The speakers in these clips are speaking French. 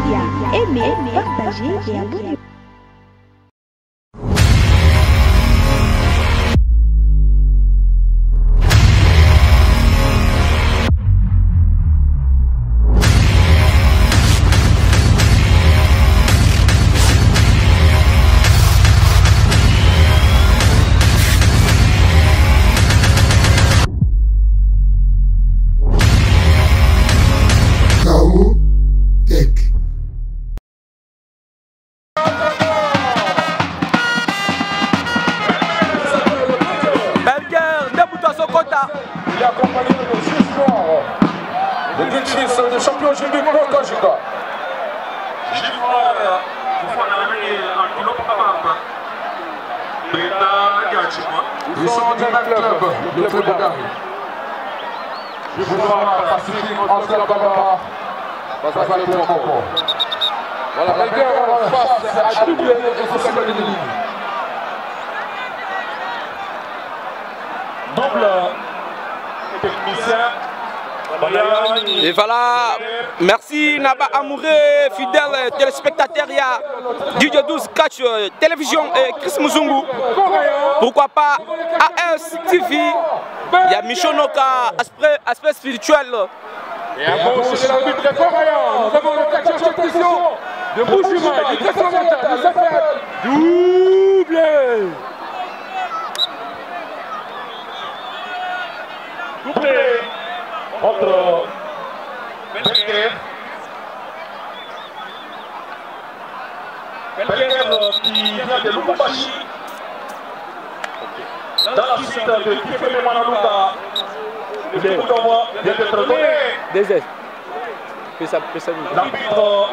Média. Aimez, partagez et abonnez-vous. Il est accompagné de Gilles le directrice de champion Gilles Moko Jiga. Ils sont du même club, le club de Gary. Je vous demande Pacifique, Oscar Baba, Bazali Moko. Voilà, Belguer face à double et c'est de ligne. Double. Et voilà, merci Naba Amouré, fidèle téléspectateur, il y a Didier 12 Catch Télévision et Chris Muzungu. Pourquoi pas AS TV, il y a Michonoka, aspect spirituel. Et à gauche, c'est l'arbitre de Coréen. Nous avons le catcheur technicien de Bouchuma qui est très oriental. Il s'appelle Doublé. Doublé entre Belguer. Belguer qui vient de Lubumbashi. Dans la suite de Kifeme Manaluka. Le coup d'envoi vient d'être donné. L'arbitre,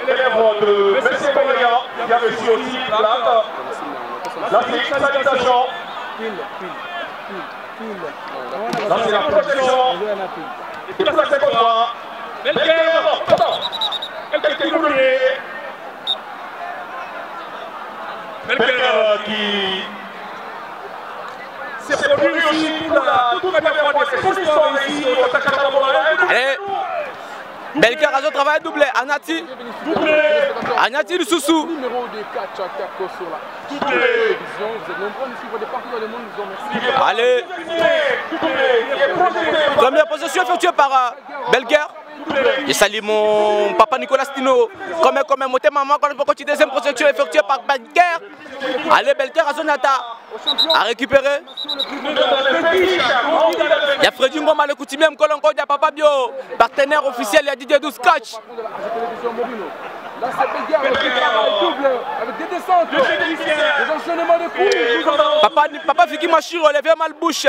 l'élève de M. Boya, qui a reçu aussi la salutation. Là, c'est la protection. Et tout ça, c'est pour moi. Belguer, quelqu'un qui oublié. Belguer qui s'est produit aussi pour la toute première fois de cette histoire ici au Takatamola. Allez, Belguer a travaillé doublé, Anati. Doublé. Anati du Soussou. Numéro de 4 sur la doublé. télévision. Vous êtes nombreux à nous suivre de partout dans le monde. Nous vous remercions. Allez, première possession effectuée par Belguer. Je salue mon papa Nicolas Stino. Comme moté maman, quand on continue deuxième possession effectuée par Belguer. Allez, Belguer à Zonata. À récupérer. Il y a Freddy Ngoma, le coutumier, Mkolongo, il y a Papa Bio. Partenaire officiel, il y a Didier 12 Catch. Là, c'est Belguer qui travaille double avec des descentes, des enchaînements de coups. Papa Fiki Machiro, Olivier Malbouche.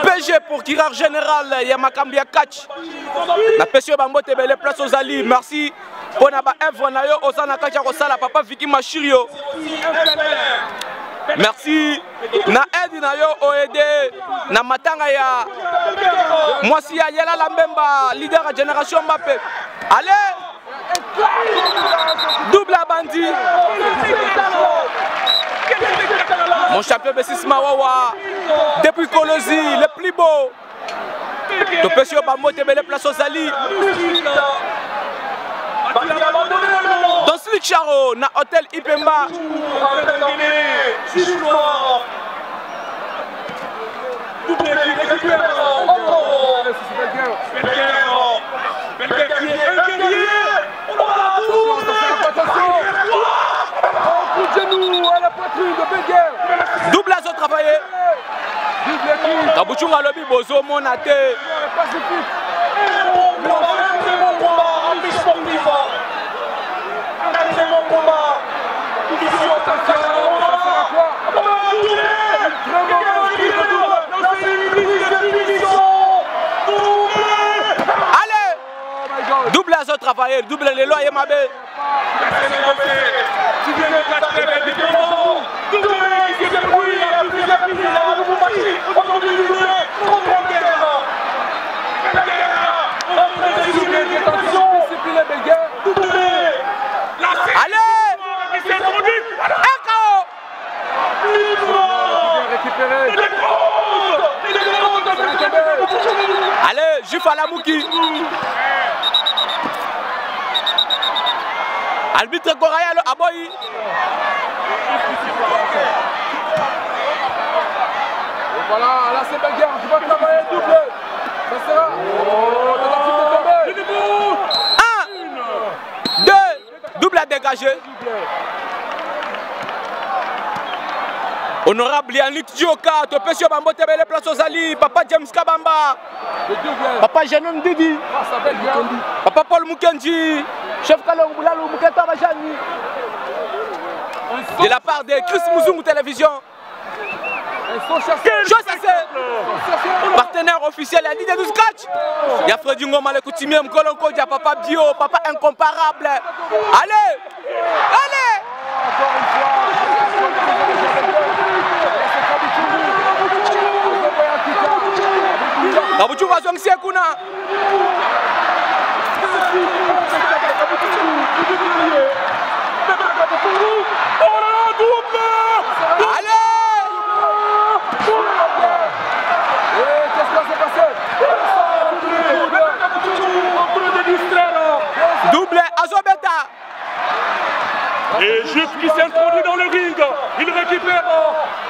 PG pour tireur général, il y a Makambia Catch. La PSO Bambote, les places aux Ali. Merci. Pour Naba F, Nayo, Osana Kacha Rosala, Papa Fiki Machiro. Merci. Na aide Nayo OED. Na Matanga ya. Moi si ya Yela Lambemba, leader à Génération Mbappé. Allez! Double à bandit. Mon champion Bessis Mawawa. Depuis Kolosi, le plus beau. Topesio Bamote, les places aux Ali. Dans Slick Charo, na hôtel Ipemba. Double à travaillé. Kabuchunga lobi bozo monate. Allez, double à travailler, double les lois et ma belle. Allez, Jif à la Mouki. Arbitre Goraya le Aboyi. Voilà, là c'est Belguer qui va travailler double. Ça sera. Un, deux, double à dégager. Honorable Yannick Dioka, Topesio Bambo Tebele Place aux Ali, Papa James Kabamba, Papa Janon Didi, Papa Paul Mukendi, Chef Kalong Boulalou Muketa Bajani. De la part de Chris Mouzungu Télévision. Partenaire officiel, il y a dit de 12 catch. Il y a Freddy Ngoma, le coutumier, Mkolonko, il y a Papa Bio, Papa incomparable. Allez, allez. Encore une fois. Kabuchu va zongi sekuna. Double Azobeta. Et Juif qui s'introduit dans le ring, il récupère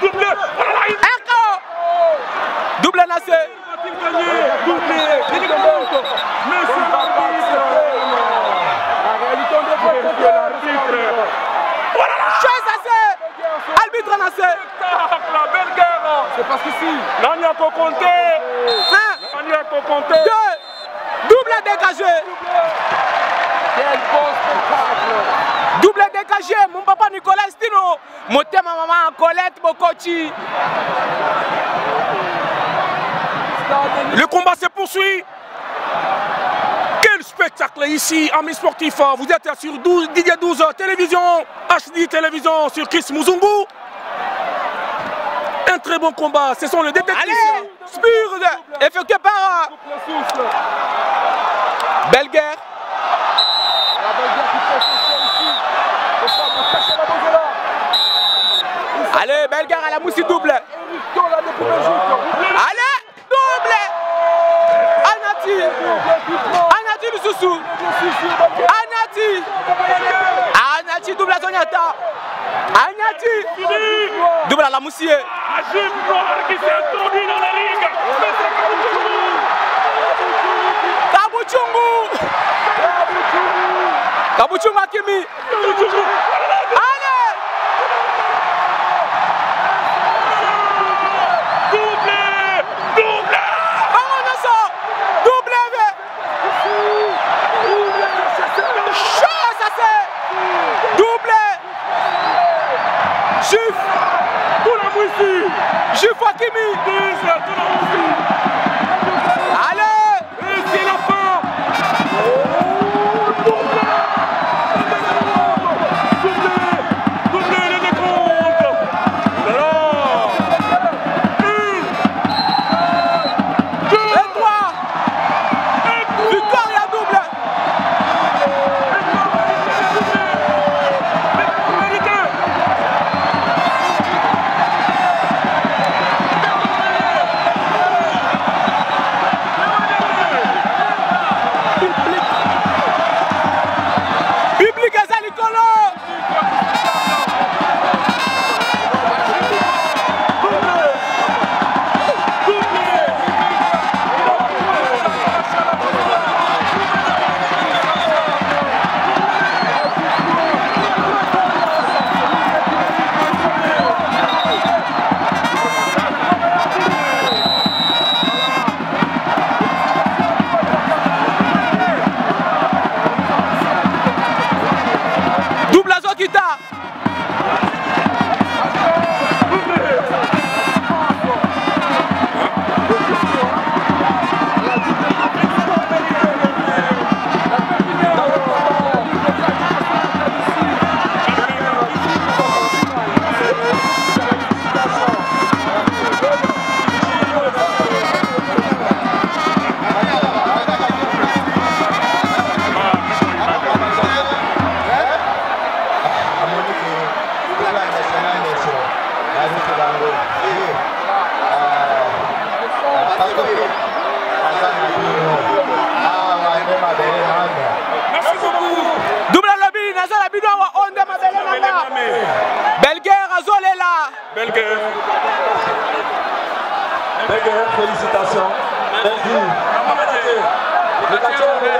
double. Double Nassé. Arbitre Nassé. C'est parce qu'ici. Là, il y a qu'au compter. Deux. Double dégagé. Quel beau spectacle. Double dégagé. Mon papa Nicolas Stino. Mon thème maman Colette Bokochi. Le combat se poursuit. Quel spectacle ici, amis sportifs. Vous êtes sur Didier 12 Télévision, HD Télévision sur Chris Mouzungu. Un très bon combat. Ce sont les détectives. Allez, Spurde, effectué par Belguer. La Belguer qui fait son choix ici. Allez, Belguer à la moussi double. Allez, double. Anati. Anati le Soussou. Anati. Anati double à Zonyata. Anati. Double à la moussie. Agim Noir qui s'est introduit dans la ring. Kabuchungu. Kabuchungu Akimi. Allez. Juif Hakimi. Belle guerre. Belle guerre, félicitations. Merci. Le quartier Moulin.